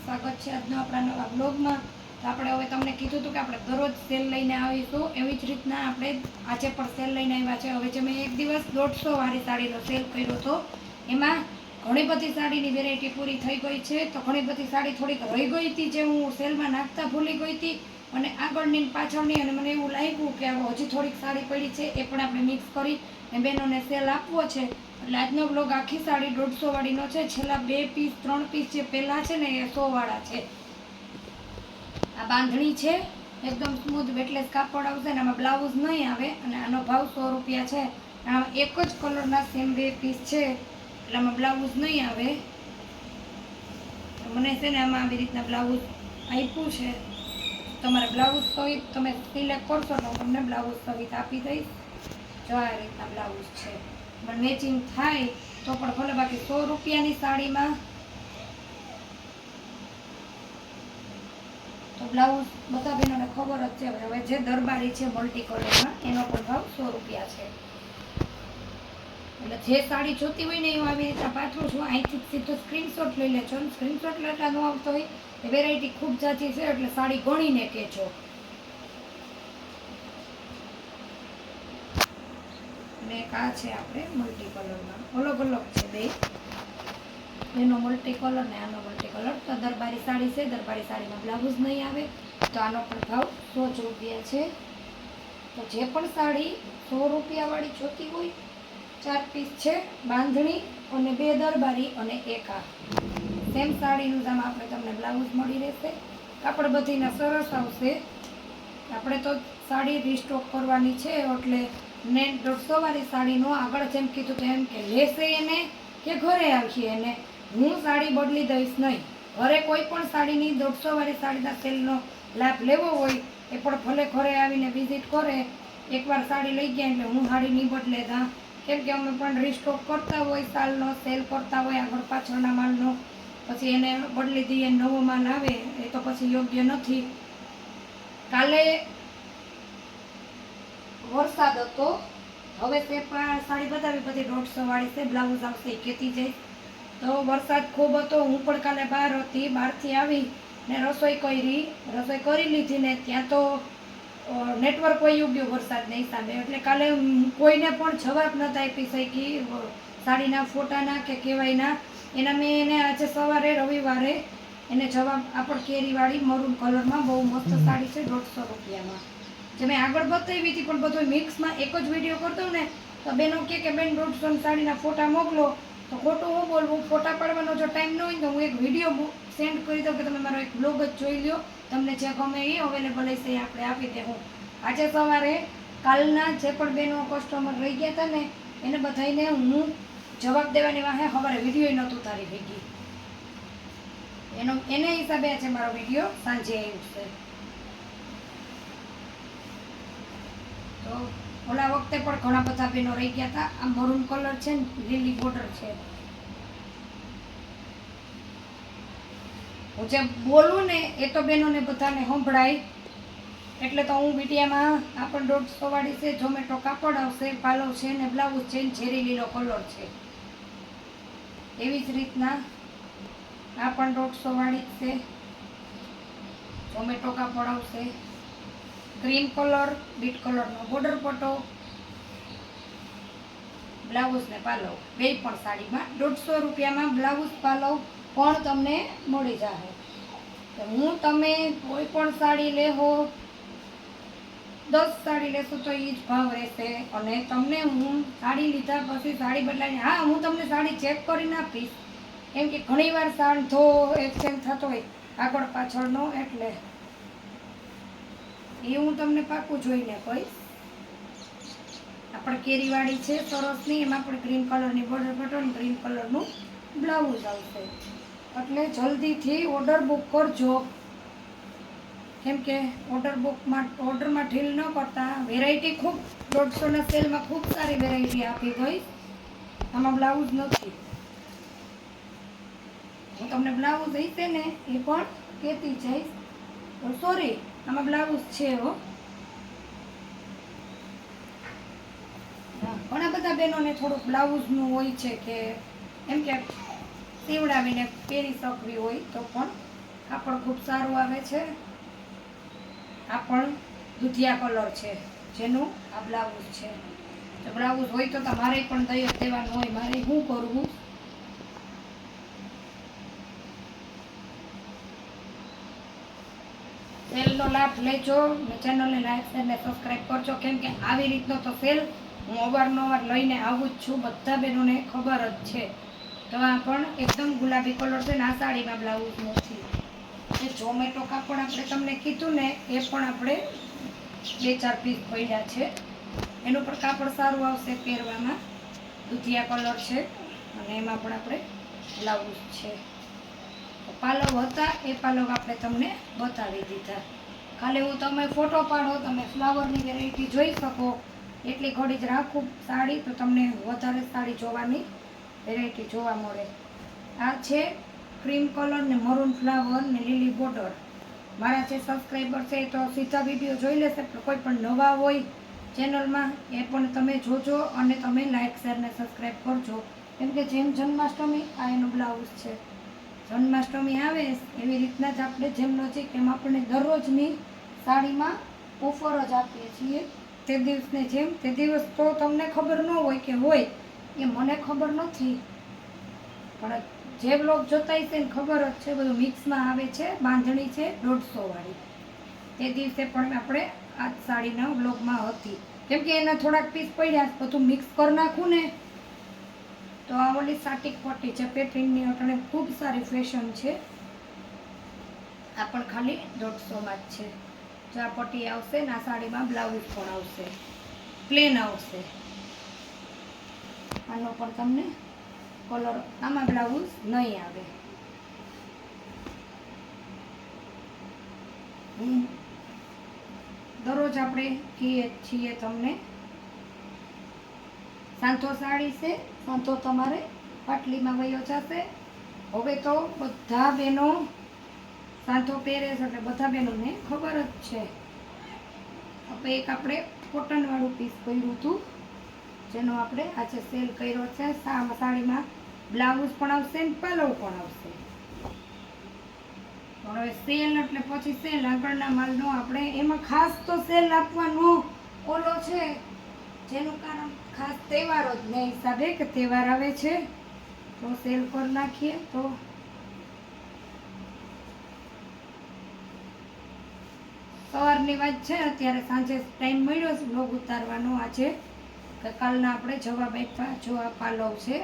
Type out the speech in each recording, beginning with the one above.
સ્વાગત છે આજના આપણા નવા બ્લોગમાં। તો આપણે હવે તમને કીધું હતું કે આપણે દરરોજ સેલ લઈને આવીશું, એવી જ રીતના આપણે આજે પણ સેલ લઈને આવ્યા છે। હવે જે મેં એક દિવસ 150 વાળી સાડીનો સેલ કર્યો હતો, એમાં ઘણી બધી સાડીની વેરાયટી પૂરી થઈ ગઈ છે। તો ઘણી બધી સાડી થોડીક રહી ગઈ હતી, જે હું સેલમાં નાખતા ભૂલી ગઈ હતી, અને આગળની પાછળની, અને મને એવું લાગ્યું કે હજી થોડીક સાડી પડી છે, એ પણ આપણે મિક્સ કરી ને બહેનોને સેલ આપવો છે। એટલે આજનો બ્લોગ આખી સાડી 150 વાળીનો છે। છેલ્લા 2 પીસ 3 પીસ જે પહેલા છે ને એ 100 વાળા છે। આ બાંધણી છે, એકદમ સ્મૂથ વેટલેસ કાપડ આવશે ને આમાં બ્લાઉઝ નહીં આવે, અને આનો ભાવ 100 રૂપિયા છે। આમાં એક જ કલરના સેમ 2 પીસ છે, એટલે આમાં બ્લાઉઝ નહીં આવે। મને છે ને આમાં આવી રીતના બ્લાઉઝ આપ્યું છે, તમારે બ્લાઉઝ સહિત તમે સિલેક્ટ કરશો તો તમને બ્લાઉઝ સહિત આપી દઈશ। જો આ રીતના બ્લાઉઝ છે, પણ મેચિંગ થાય તો પણ ભલે, બાકી 100 રૂપિયાની સાડીમાં તો બ્લાઉઝ બધા બહેનોને ખબર જ છે। હવે જે દરબારી છે મલ્ટી કલરમાં, એનો પણ ભાવ 100 રૂપિયા છે। એટલે જે સાડી જોતી હોય ને હું આવી રીતના પાથરું છું, અહીંથી સીધો સ્ક્રીનશોટ લઈ લેજો। સ્ક્રીનશોટ લેતા ન આવતો હોય એ વેરાયટી ખૂબ જાજી છે, એટલે સાડી ગણીને કહેજો। અને એક આ છે આપણે મલ્ટી કલરમાં, અલગ અલગ છે બે, એનો મલ્ટી કલર ને આનો મલ્ટી કલર। તો દરબારી સાડી છે, દરબારી સાડીમાં બ્લાઉઝ નહીં આવે, તો આનો પણ ભાવ 100 જ રૂપિયા છે। તો જે પણ સાડી 100 રૂપિયાવાળી જોતી હોય, 4 પીસ છે, બાંધણી અને 2 દરબારી અને એક આ સેમ સાડીનું જ આમાં આપણે તમને બ્લાઉઝ મળી રહેશે। કાપડ બધીના સરસ આવશે। આપણે તો સાડી રીસ્ટોક કરવાની છે, એટલે ને 150 વાળી સાડીનો આગળ જેમ કીધું તો એમ કે લેશે એને કે ઘરે આવીએ એને, હું સાડી બદલી દઈશ નહીં। ઘરે કોઈ પણ સાડીની 150 વાળી સાડીના સેલનો લાભ લેવો હોય એ પણ ભલે ઘરે આવીને વિઝિટ કરે, એકવાર સાડી લઈ ગયા એટલે હું સાડી નહીં બદલે તા, કેમ કે અમે પણ રીસ્ટોક કરતા હોય, સાલનો સેલ કરતા હોય આગળ પાછળના માલનો, પછી એને બદલી દઈએ નવો માલ આવે એ તો પછી યોગ્ય નથી। કાલે વરસાદ હતો, હવે તે સાડી બતાવી બધી 150 વાળી છે, બ્લાઉઝ આવશે એ કહેતી જાય। તો વરસાદ ખૂબ હતો, હું પણ કાલે બહાર હતી, બહારથી આવી ને રસોઈ કરી લીધી ને ત્યાં તો નેટવર્ક વહી ગયું વરસાદના હિસાબે, એટલે કાલે કોઈને પણ જવાબ નહોતા આપી શકી સાડીના ફોટાના કે કહેવાયના। એના મેં એને આજે સવારે રવિવારે એને જવાબ આપણ કેરીવાળી મરૂન કલરમાં બહુ મસ્ત સાડી છે 150 રૂપિયામાં, જે મેં આગળ બતાવી હતી, પણ બધું મિક્સમાં એક જ વિડીયો કરતો ને તો બેનો કે બેન 150 સાડીના ફોટા મોકલો, તો ખોટું હું બોલવું, ફોટા પાડવાનો જો ટાઈમ ન હોય તો હું એક વિડીયો સેન્ડ કરી દઉં કે તમે મારો એક બ્લોગ જ જોઈ લો, તમને જે ગમે એ અવેલેબલ હશે એ આપણે આપી દે। હું આજે સવારે કાલના જે પણ બેનો કસ્ટમર રહી ગયા હતા ને એને બધાને હું જવાબ દેવાની વાહે સવારે વિડીયો નહોતું તારી ભેગી, એને હિસાબે આજે મારો વિડીયો સાંજે આવ્યો છે। તો ઓલા વખતે પણ ઘણા બધા બહેનો રહી ગયા હતા। આ મરૂન કલર છે ને, લીલી બોર્ડર છે। હું જે બોલું ને એ તો બહેનોને બધાને સંભળાય, એટલે તો હું વિડીયામાં આ પણ 150 વાળી છે, ઝોમેટો કાપડ આવશે, પાલવ છે ને બ્લાઉઝ છે, ઝેરી લીલો કલર છે। એવી જ રીતના આ પણ 150 વાળી છે, ઝોમેટો કાપડ આવશે, ક્રીમ કલર, બીટ કલરનો બોર્ડર પટ્ટો, બ્લાઉઝ ને પાલવ બે પણ સાડીમાં 150 રૂપિયામાં બ્લાઉઝ પાલવ પણ તમને મળી જશે। તો હું તમે કોઈ પણ સાડી લેહો, 10 સાડી લેશો તો એ જ ભાવ રહેશે। અને તમને હું સાડી લીધા પછી સાડી બદલાવીને, હા હું તમને સાડી ચેક કરીને આપીશ, કેમ કે ઘણી વાર સાંધો એક્સચેન્જ થતો હોય આગળ પાછળનો, એટલે એ હું તમને પાકું જોઈને કહીશ। આપણે કેરીવાળી છે સરસની, એમાં પણ ગ્રીન કલરની બોર્ડર પટ્ટો, ગ્રીન કલરનું બ્લાઉઝ આવશે। એટલે જલ્દીથી ઓર્ડર બુક કરજો, કેમ કે ઓર્ડરમાં ઢીલ ન કરતા, વેરાયટી ખૂબ 150ના સેલમાં ખૂબ સારી વેરાયટી આપી ગઈ। આમાં બ્લાઉઝ નથી, હું તમને બ્લાઉઝ હશે ને એ પણ કહેતી જઈશ। સોરી, આમાં બ્લાઉઝ છે હો। ઘણા બધા બહેનોને થોડુંક બ્લાઉઝનું હોય છે કે એમ કે સીવડાવીને પહેરી શકવી હોય તો પણ કાપડ ખૂબ સારું આવે છે. આ પણ દૂધિયા કલર છે, જેનું આ બ્લાઉઝ છે. તો બ્લાઉઝ હોય તો તમારે પણ દઈ જ દેવાનું હોય. મારે શું કરવું? સેલનો લાભ લેજો ને ચેનલને લાઈક શેર ને સબસ્ક્રાઈબ કરજો, કેમ કે આવી રીતનો તો સેલ હું અવારનવાર લઈને આવું જ છું. બધા બહેનોને ખબર જ છે. તો આ પણ એકદમ ગુલાબી કલર છે ને આ સાડીમાં બ્લાઉઝ નથી. એ ઝોમેટો કાપડ આપણે તમને કીધું ને એ પણ આપણે 2-4 પીસ પડ્યા છે. એનું પણ કાપડ સારું આવશે પહેરવામાં. દૂધિયા કલર છે અને એમાં પણ આપણે બ્લાઉઝ છે. પાલવ હતા એ પાલવ આપણે તમને બતાવી દીધા. ખાલી હું તમે ફોટો પાડો, તમે ફ્લાવરની વેરાયટી જોઈ શકો એટલી ઘડી જ રાખું સાડી, તો તમને વધારે સાડી જોવાની વેરાયટી જોવા મળે. આ છે ક્રીમ કલર ને મરૂન ફ્લાવર ને લીલી બોર્ડર. મારા જે સબસ્ક્રાઈબર છે એ તો સીધા વિડીયો જોઈ લેશે, પણ કોઈ પણ નવા હોય ચેનલમાં એ પણ તમે જોજો અને તમે લાઈક શેર ને સબસ્ક્રાઈબ કરજો. કેમ કે જેમ જન્માષ્ટમી આ એનો બ્લાઉઝ છે. જન્માષ્ટમી આવે એવી રીતના જ આપણે જેમ નજીક એમ આપણે દરરોજની સાડીમાં ઓફર જ આપીએ છીએ. તે દિવસને જેમ તે દિવસ તો તમને ખબર ન હોય કે હોય, એ મને ખબર નથી, પણ જે બ્લોગ જોતા હશે ને ખબર જ છે. બધું મિક્સમાં આવે છે. બાંધણી છે 150 વાળી. તે દિવસે પણ આપણે આ સાડીના બ્લોગમાં હતી, કેમ કે એના થોડાક પીસ પડ્યા, બધું મિક્સ કરી નાખું ને તો આ ઓલી સાટિક પટ્ટી છે પેટર્નની, અટણે ખૂબ સારી ફેશન છે. આ પણ ખાલી 150માં જ છે. જો આ પટ્ટી આવશે ને આ સાડીમાં બ્લાઉઝ પણ આવશે, પ્લેન આવશે. આનો પણ તમને કલર, આમાં બ્લાઉઝ નહીં આવે. દરરોજ આપણે કહીએ છીએ તમને સાંથો સાડી છે, સાંથો તમારે પાટલીમાં વયો જશે. હવે તો બધા બહેનો સાંથો પહેરે છે એટલે બધા બહેનોને ખબર જ છે. હવે એક આપણે કોટનવાળું પીસ કર્યું હતું, જેનો આપણે આજે સેલ કર્યો છે. સાડીમાં બ્લાઉઝ પણ આવશે ને પાલવ પણ આવશે. હવે સેલ એટલે પછી સેલ, આગળના માલનો આપણે એમાં ખાસ તો સેલ આપવાનો ઓલો છે, જેનું કારણ ખાસ તહેવારો જ ને હિસાબે કે તહેવાર આવે છે તો સેલ કરી નાખીએ. તો સવારની વાત છે, અત્યારે સાંજે ટાઈમ મળ્યો છે બ્લોગ ઉતારવાનો. આજે કે કાલના આપણે જવાબ આપ્યા. જો આ પાલવ છે,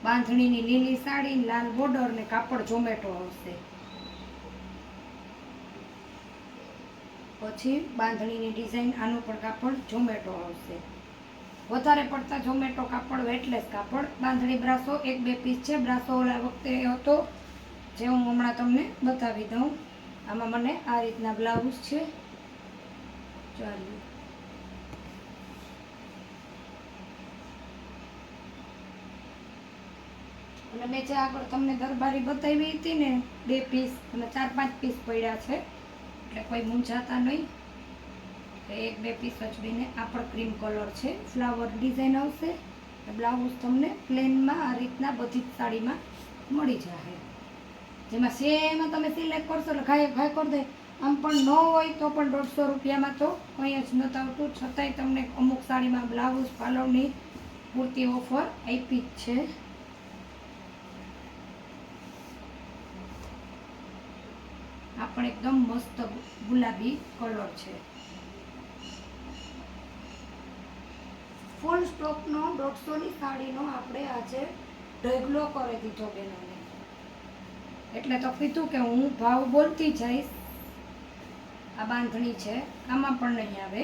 બાંધણીની લીલી સાડી, લાલ બોર્ડર ને કાપડ ઝોમેટો આવશે. પછી બાંધણીની ડિઝાઇન, આનું પણ કાપડ ઝોમેટો આવશે. વધારે પડતા ઝોમેટો કાપડ, વેટલેસ કાપડ. બાંધણી બ્રાસો 1-2 પીસ છે. બ્રાસો ઓલા વખતે હતો જે હું હમણાં તમને બતાવી દઉં. આમાં મને આ રીતના બ્લાઉઝ છે. ચાલો, અને મેં જે આગળ તમને દરબારી બતાવી હતી ને 2 પીસ અને 4-5 પીસ પડ્યા છે, એટલે કોઈ મૂંઝાતા નહીં. 1-2 પીસ વચવીને આ પણ ક્રીમ કલર છે, ફ્લાવર ડિઝાઇન આવશે. બ્લાઉઝ તમને પ્લેનમાં આ રીતના બધી જ સાડીમાં મળી જશે. જેમાં સેમાં તમે સિલેક્ટ કરશો એટલે ઘાય કરી દે. આમ પણ ન હોય તો પણ 150 રૂપિયામાં તો કંઈ જ નથી આવતું. છતાંય તમને અમુક સાડીમાં બ્લાઉઝ પાલવની પૂરતી ઓફર આપી જ છે. આ પણ એકદમ મસ્ત ગુલાબી કલર છે. ફૂલ સ્ટોકનો 150ની સાડીનો આપણે આજે ઢગલો કરી દીધો બેનોને. એટલે તો કીધું કે હું ભાવ બોલતી જઈશ. આ બાંધણી છે, આમાં પણ નહીં આવે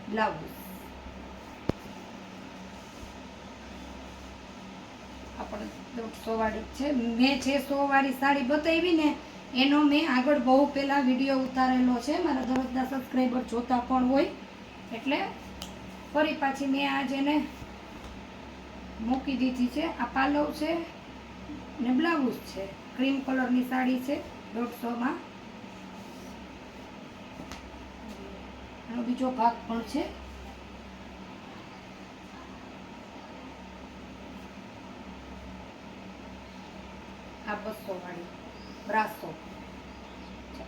બ્લાઉઝ. આપણે 150 વાળી છે. મેં જે 100 વાળી સાડી બતાવી ને એનો મેં આગળ બહુ પહેલાં વિડીયો ઉતારેલો છે. મારા દરરોજના સબસ્ક્રાઈબર જોતા પણ હોય એટલે ફરી પાછી મેં આજ એને મૂકી દીધી છે. આ પાલવ છે ને બ્લાઉઝ છે. ક્રીમ કલરની સાડી છે 150માં. આનો બીજો ભાગ પણ છે. આ 200 વાળી બ્રાસો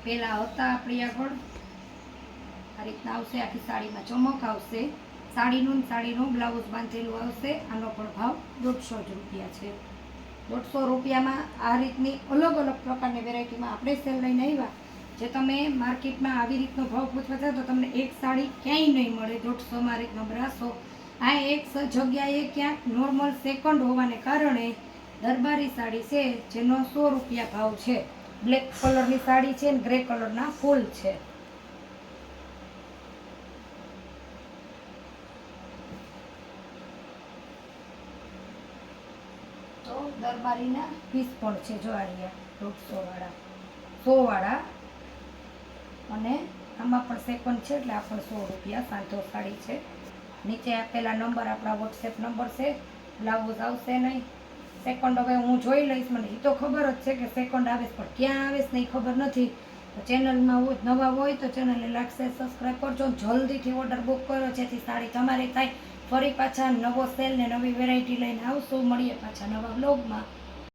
પહેલા હતા આપણી આગળ આ રીતના આવશે, આખી સાડીમાં ચમક આવશે, સાડીનું બ્લાઉઝ બાંધેલું આવશે. આનો પણ ભાવ 150 જ રૂપિયા છે. 150 રૂપિયામાં આ રીતની અલગ અલગ પ્રકારની વેરાયટીમાં આપણે સેલ લઈને આવ્યા. જે તમે માર્કેટમાં આવી રીતનો ભાવ પૂછવા જાઓ તો તમને એક સાડી ક્યાંય નહીં મળે 150માં. આ રીતનો બ્રાસો આ એક જગ્યાએ ક્યાંક નોર્મલ સેકન્ડ હોવાને કારણે દરબારી સાડી છે જેનો 100 રૂપિયા ભાવ છે. બ્લેક કલરની સાડી છે અને ગ્રે કલરના ફૂલ છે. તો દરબારીના પીસ પણ છે જોવાળિયા 150 વાળા, 100 વાળા, અને આમાં પણ સેકન્ડ છે એટલે આ પણ 100 રૂપિયા સાંધો સાડી છે. નીચે આપેલા નંબર આપણા વોટ્સએપ નંબર છે. બ્લાઉઝ આવશે નહીં સેકન્ડ, હવે હું જોઈ લઈશ. મને એ તો ખબર જ છે કે સેકન્ડ આવે છે, પણ ક્યાં આવે છે ને એ ખબર નથી. તો ચેનલમાં નવા હોય તો ચેનલને લાઈક શેર સબસ્ક્રાઈબ કરજો. જલ્દીથી ઓર્ડર બુક કરો જેથી સાડી તમારી થાય. ફરી પાછા નવો સેલ ને નવી વેરાયટી લઈને આવશું. મળીએ પાછા નવા બ્લોગમાં.